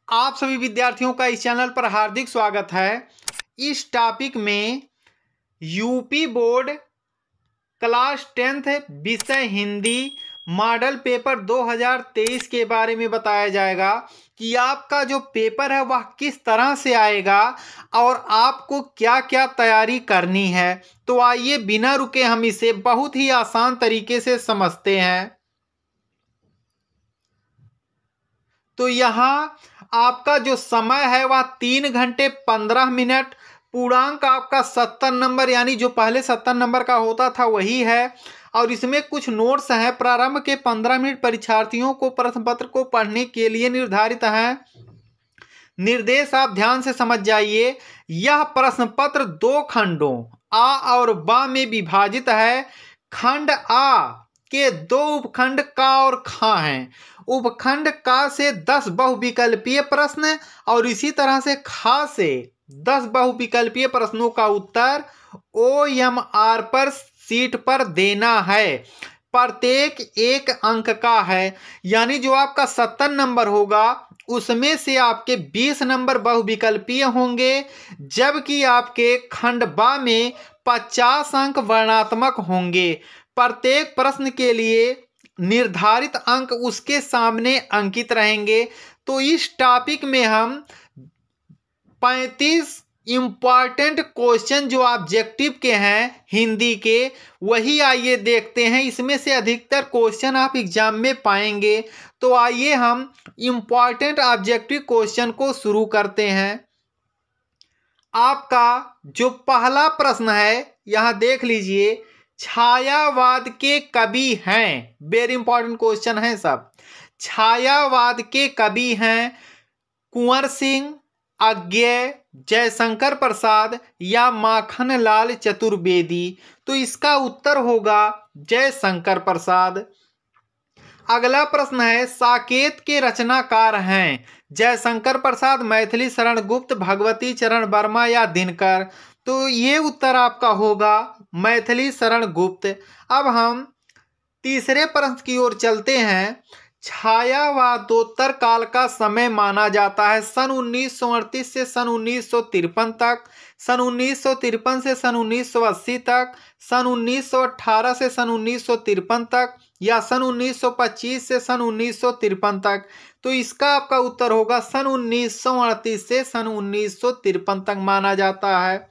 आप सभी विद्यार्थियों का इस चैनल पर हार्दिक स्वागत है। इस टॉपिक में यूपी बोर्ड क्लास 10th विषय हिंदी मॉडल पेपर 2023 के बारे में बताया जाएगा कि आपका जो पेपर है वह किस तरह से आएगा और आपको क्या क्या तैयारी करनी है। तो आइए बिना रुके हम इसे बहुत ही आसान तरीके से समझते हैं। तो यहाँ आपका जो समय है वह 3 घंटे 15 मिनट। पूर्णांक आपका 70 नंबर, यानी जो पहले 70 नंबर का होता था वही है। और इसमें कुछ नोट्स हैं। प्रारंभ के 15 मिनट परीक्षार्थियों को प्रश्न पत्र को पढ़ने के लिए निर्धारित हैं। निर्देश आप ध्यान से समझ जाइए। यह प्रश्न पत्र 2 खंडों आ और बा में विभाजित है। खंड आ के 2 उपखंड का और खा हैं। उपखंड का से 10 बहुविकल्पीय प्रश्न और इसी तरह से खा से 10 बहुविकल्पीय प्रश्नों का उत्तर OMR पर सीट पर देना है। प्रत्येक 1 अंक का है, यानी जो आपका 70 नंबर होगा उसमें से आपके 20 नंबर बहुविकल्पीय होंगे, जबकि आपके खंड बा में 50 अंक वर्णात्मक होंगे। प्रत्येक प्रश्न के लिए निर्धारित अंक उसके सामने अंकित रहेंगे। तो इस टॉपिक में हम 35 इंपॉर्टेंट क्वेश्चन जो ऑब्जेक्टिव के हैं हिंदी के, वही आइए देखते हैं। इसमें से अधिकतर क्वेश्चन आप एग्जाम में पाएंगे। तो आइए हम इंपॉर्टेंट ऑब्जेक्टिव क्वेश्चन को शुरू करते हैं। आपका जो पहला प्रश्न है यहां देख लीजिए, छायावाद के कवि हैं। वेरी इंपॉर्टेंट क्वेश्चन है सब। छायावाद के कवि हैं कुंवर सिंह, अज्ञेय, जयशंकर प्रसाद या माखनलाल चतुर्वेदी। तो इसका उत्तर होगा जयशंकर प्रसाद। अगला प्रश्न है, साकेत के रचनाकार हैं जयशंकर प्रसाद, मैथिली शरण गुप्त, भगवती चरण वर्मा या दिनकर। तो ये उत्तर आपका होगा मैथिली शरण गुप्त। अब हम तीसरे प्रश्न की ओर चलते हैं। छायावादोत्तर काल का समय माना जाता है सन 1938 से सन 1953 तक, सन 1953 से सन 1980 तक, सन 1918 से सन 1953 तक या सन 1925 से सन 1953 तक। तो इसका आपका उत्तर होगा सन 1938 से सन 1953 तक माना जाता है।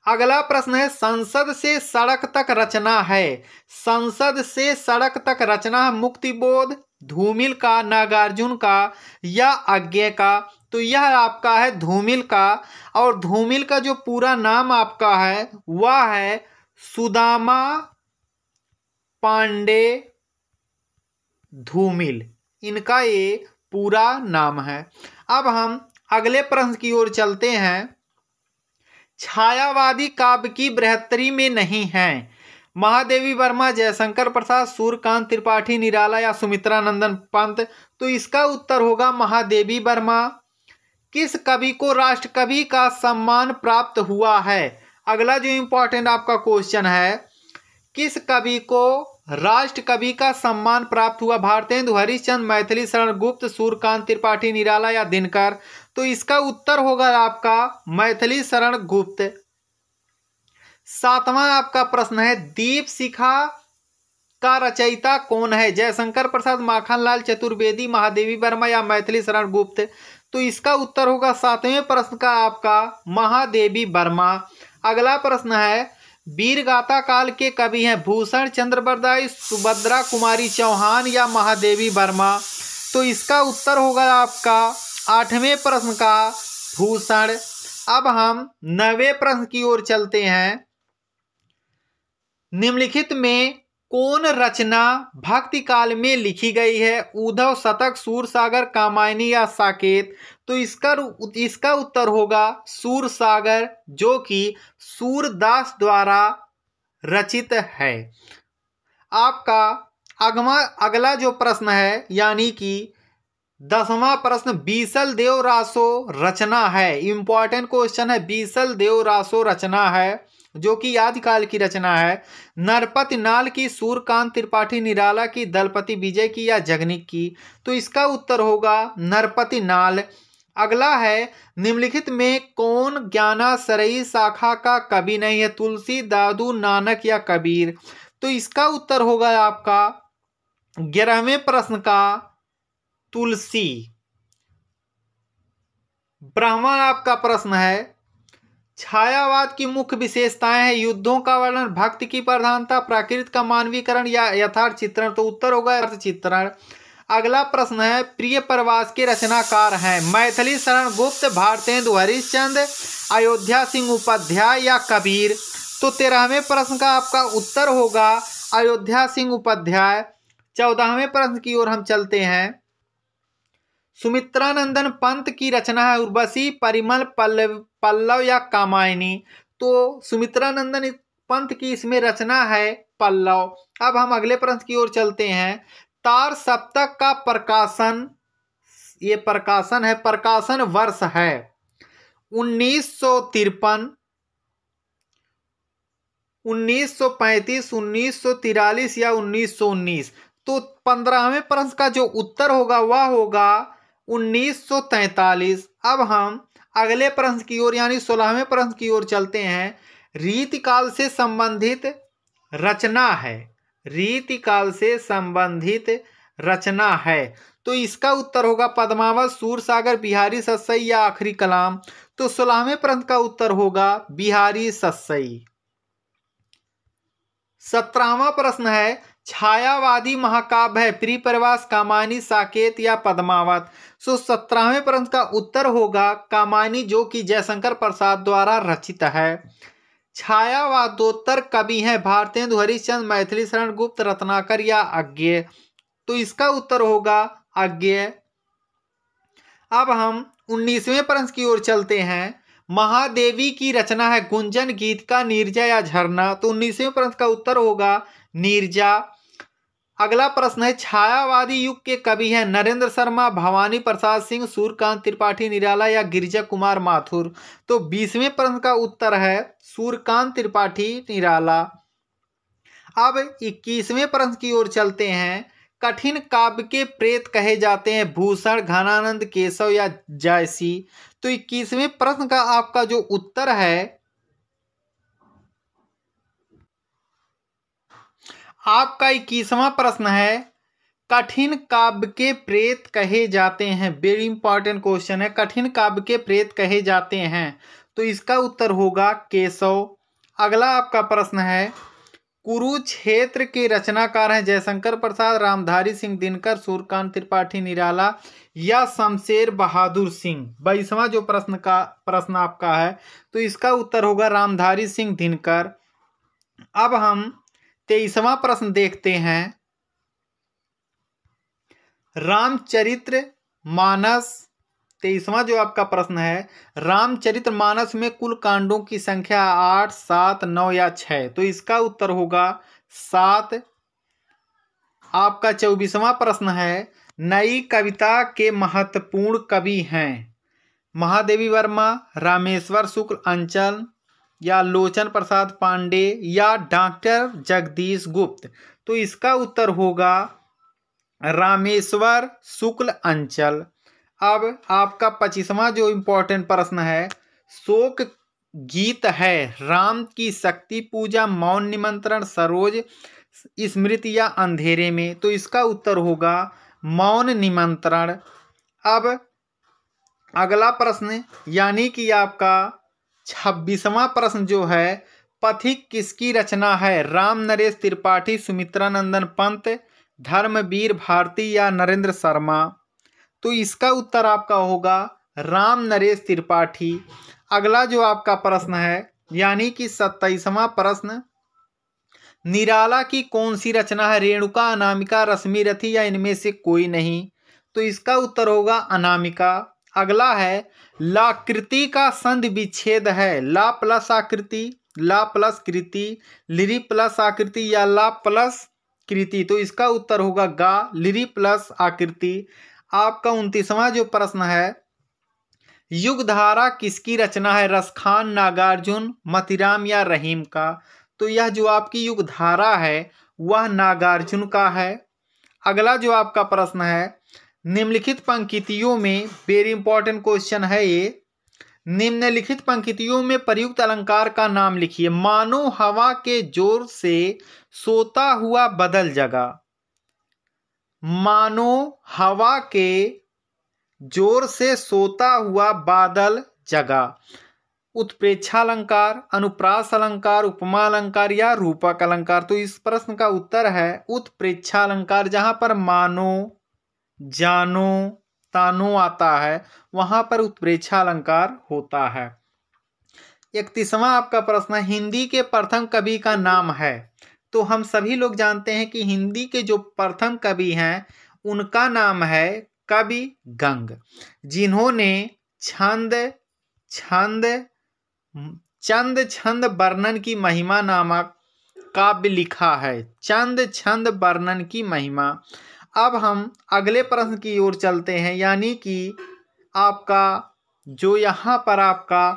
अगला प्रश्न है, संसद से सड़क तक रचना है। संसद से सड़क तक रचना मुक्तिबोध, धूमिल का, नागार्जुन का या अज्ञेय का। तो यह आपका है धूमिल का। और धूमिल का जो पूरा नाम आपका है वह है सुदामा पांडे धूमिल, इनका ये पूरा नाम है। अब हम अगले प्रश्न की ओर चलते हैं। छायावादी काव्य की बृहत्तरी में नहीं है महादेवी वर्मा, जयशंकर प्रसाद, सूर्यकांत त्रिपाठी, निराला या सुमित्रा नंदन पंत। तो इसका उत्तर होगा महादेवी वर्मा। किस कवि को राष्ट्र कवि का सम्मान प्राप्त हुआ है। अगला जो इंपॉर्टेंट आपका क्वेश्चन है, किस कवि को राष्ट्र कवि का सम्मान प्राप्त हुआ। भारतेंदु हरिश्चंद्र, मैथिली शरण गुप्त, सूर्यकांत त्रिपाठी, निराला या दिनकर। तो इसका उत्तर होगा आपका मैथिली शरण गुप्त। 7वां आपका प्रश्न है, दीप शिखा का रचयिता कौन है। जयशंकर प्रसाद, माखनलाल चतुर्वेदी, महादेवी वर्मा या मैथिली शरण गुप्त। तो इसका उत्तर होगा 7वें प्रश्न का आपका महादेवी वर्मा। अगला प्रश्न है, वीरगाथा काल के कवि हैं भूषण चंद्र बरदाई, सुभद्रा कुमारी चौहान या महादेवी वर्मा। तो इसका उत्तर होगा आपका 8वें प्रश्न का भूषण। अब हम 9वें प्रश्न की ओर चलते हैं। निम्नलिखित में कौन रचना भक्ति काल में लिखी गई है। उद्धव शतक, सूरसागर, कामायनी या साकेत। तो इसका उत्तर होगा सूरसागर, जो कि सूरदास द्वारा रचित है। आपका अगला जो प्रश्न है यानी कि 10वां प्रश्न, बीसल देव रासो रचना है। इंपॉर्टेंट क्वेश्चन है, बीसल देव रासो रचना है। जो कि आदिकाल की रचना है। नरपति नाल की, सूर्यकांत त्रिपाठी निराला की, दलपति विजय की या जगनिक की। तो इसका उत्तर होगा नरपति नाल। अगला है, निम्नलिखित में कौन ज्ञानाश्रयी शाखा का कवि नहीं है? तुलसी, दादू, नानक या कबीर। तो इसका उत्तर होगा आपका 11वें प्रश्न का तुलसी। ब्राह्मण आपका प्रश्न है, छायावाद की मुख्य विशेषताएं हैं? युद्धों का वर्णन, भक्ति की प्रधानता, प्रकृति का मानवीकरण या यथार्थ चित्रण। तो उत्तर होगा यथार्थ चित्रण। अगला प्रश्न है, प्रिय प्रवास के रचनाकार हैं? मैथिली शरण गुप्त, भारतेंदु हरिश्चंद्र, अयोध्या सिंह उपाध्याय या कबीर। तो 13वें प्रश्न का आपका उत्तर होगा अयोध्या सिंह उपाध्याय। 14वें प्रश्न की ओर हम चलते हैं। सुमित्रानंदन पंत की रचना है उर्वशी, परिमल, पल्लव या कामायनी। तो सुमित्रानंदन पंत की इसमें रचना है पल्लव। अब हम अगले प्रश्न की ओर चलते हैं। तार सप्तक का प्रकाशन, ये प्रकाशन है, प्रकाशन वर्ष है 1953, 1935, 1943 या 1919। तो 15वें प्रश्न का जो उत्तर होगा वह होगा 1943। अब हम अगले प्रश्न की ओर यानी 16वें प्रश्न की ओर चलते हैं। रीतिकाल से संबंधित रचना है, रीतिकाल से संबंधित रचना है। तो इसका उत्तर होगा पद्मावत, सूरसागर, बिहारी सस्सई या आखिरी कलाम। तो 16वें प्रश्न का उत्तर होगा बिहारी सस्सई। 17वां प्रश्न है, छायावादी महाकाव्य है प्रिय प्रवास, कामायनी, साकेत या पद्मावत। सो 17वें प्रश्न का उत्तर होगा कामायनी, जो कि जयशंकर प्रसाद द्वारा रचित है। छायावादोत्तर कवि हैं भारतेंदु हरिश्चंद्र, मैथिली शरण गुप्त, रत्नाकर या अज्ञेय। तो इसका उत्तर होगा अज्ञेय। अब हम 19वें प्रश्न की ओर चलते हैं। महादेवी की रचना है गुंजन, गीत का, नीरजा या झरना। तो 19वें प्रश्न का उत्तर होगा नीरजा। अगला प्रश्न है, छायावादी युग के कवि हैं नरेंद्र शर्मा, भवानी प्रसाद सिंह, सूर्यकांत त्रिपाठी निराला या गिरिजा कुमार माथुर। तो 20वें प्रश्न का उत्तर है सूर्यकांत त्रिपाठी निराला। अब 21वें प्रश्न की ओर चलते हैं। कठिन काव्य के प्रेत कहे जाते हैं भूषण, घनानंद, केशव या जयसी। तो 21वें प्रश्न का आपका जो उत्तर है आपका 21वां प्रश्न है, कठिन काव्य के प्रेत कहे जाते हैं। वेरी इंपॉर्टेंट क्वेश्चन है, कठिन काव्य के प्रेत कहे जाते हैं। तो इसका उत्तर होगा केशव। अगला आपका प्रश्न है, कुरुक्षेत्र के रचनाकार हैं जयशंकर प्रसाद, रामधारी सिंह दिनकर, सूर्यकांत त्रिपाठी निराला या शमशेर बहादुर सिंह। 22वां जो प्रश्न आपका है, तो इसका उत्तर होगा रामधारी सिंह दिनकर। अब हम 23वां प्रश्न देखते हैं। रामचरित्र मानस, 23वां जो आपका प्रश्न है, रामचरित्र मानस में कुल कांडों की संख्या 8, 7, 9 या 6। तो इसका उत्तर होगा 7। आपका 24वां प्रश्न है, नई कविता के महत्वपूर्ण कवि हैं महादेवी वर्मा, रामेश्वर शुक्ल, अंचल या लोचन प्रसाद पांडे या डॉक्टर जगदीश गुप्त। तो इसका उत्तर होगा रामेश्वर शुक्ल, अंचल। अब आपका 25वां जो इंपॉर्टेंट प्रश्न है, शोक गीत है राम की शक्ति पूजा, मौन निमंत्रण, सरोज स्मृति या अंधेरे में। तो इसका उत्तर होगा मौन निमंत्रण। अब अगला प्रश्न यानी कि आपका 26वां प्रश्न जो है, पथिक किसकी रचना है? राम नरेश त्रिपाठी, सुमित्रानंदन पंत, धर्मवीर भारती या नरेंद्र शर्मा। तो इसका उत्तर आपका होगा राम नरेश त्रिपाठी। अगला जो आपका प्रश्न है यानी कि 27वां प्रश्न, निराला की कौन सी रचना है? रेणुका, अनामिका, रश्मिरथी या इनमें से कोई नहीं। तो इसका उत्तर होगा अनामिका। अगला है, लाकृति का संधि विच्छेद है ला प्लस आकृति, ला प्लस कृति, लिरि प्लस आकृति या ला प्लस कृति। तो इसका उत्तर होगा गा, लिरि प्लस आकृति। आपका 29वां जो प्रश्न है, युगधारा किसकी रचना है? रसखान, नागार्जुन, मतीराम या रहीम का? तो यह जो आपकी युगधारा है वह नागार्जुन का है। अगला जो आपका प्रश्न है, निम्नलिखित पंक्तियों में, वेरी इंपॉर्टेंट क्वेश्चन है ये, निम्नलिखित पंक्तियों में प्रयुक्त अलंकार का नाम लिखिए। मानो हवा के जोर से सोता हुआ बदल जगा। मानो हवा के जोर से सोता हुआ बादल जगा। उत्प्रेक्षालंकार, अनुप्रास अलंकार, उपमा अलंकार या रूपक अलंकार? तो इस प्रश्न का उत्तर है उत्प्रेक्षालंकार। जहां पर मानो, जानो, तानो आता है वहां पर उत्प्रेक्षालंकार होता है। 31वां आपका प्रश्न है, हिंदी के प्रथम कवि का नाम है। तो हम सभी लोग जानते हैं कि हिंदी के जो प्रथम कवि हैं उनका नाम है कवि गंग, जिन्होंने छंद छंद वर्णन की महिमा नामक काव्य लिखा है। छंद वर्णन की महिमा। अब हम अगले प्रश्न की ओर चलते हैं, यानी कि आपका जो यहाँ पर आपका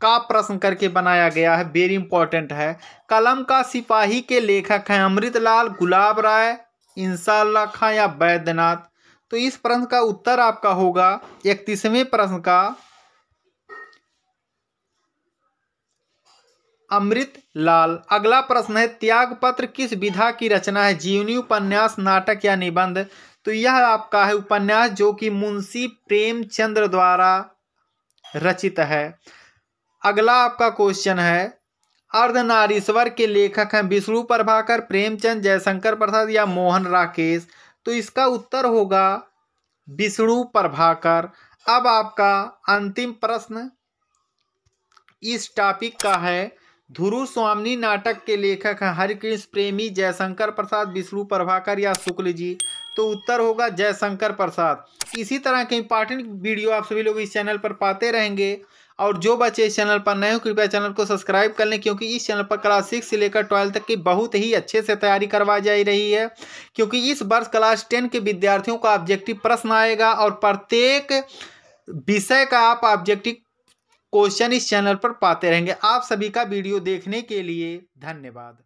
का प्रश्न करके बनाया गया है, वेरी इंपॉर्टेंट है। कलम का सिपाही के लेखक हैं अमृतलाल, गुलाब राय, इंसाअल्लाह खां या बैद्यनाथ? तो इस प्रश्न का उत्तर आपका होगा 31वें प्रश्न का अमृतलाल। अगला प्रश्न है, त्यागपत्र किस विधा की रचना है? जीवनी, उपन्यास, नाटक या निबंध? तो यह आपका है उपन्यास, जो कि मुंशी प्रेमचंद्र द्वारा रचित है। अगला आपका क्वेश्चन है, अर्धनारीश्वर के लेखक हैं विष्णु प्रभाकर, प्रेमचंद, जयशंकर प्रसाद या मोहन राकेश? तो इसका उत्तर होगा विष्णु प्रभाकर। अब आपका अंतिम प्रश्न इस टॉपिक का है, ध्रुव स्वामिनी नाटक के लेखक हैं हरिकृष्ण प्रेमी, जयशंकर प्रसाद, विष्णु प्रभाकर या शुक्ल जी? तो उत्तर होगा जयशंकर प्रसाद। इसी तरह के इंपॉर्टेंट वीडियो आप सभी लोग इस चैनल पर पाते रहेंगे, और जो बच्चे इस चैनल पर नए हो कृपया चैनल को सब्सक्राइब कर लें, क्योंकि इस चैनल पर क्लास 6 से लेकर 12 तक की बहुत ही अच्छे से तैयारी करवाई जा रही है। क्योंकि इस वर्ष क्लास 10 के विद्यार्थियों का ऑब्जेक्टिव प्रश्न आएगा, और प्रत्येक विषय का आप ऑब्जेक्टिव क्वेश्चन इस चैनल पर पाते रहेंगे। आप सभी का वीडियो देखने के लिए धन्यवाद।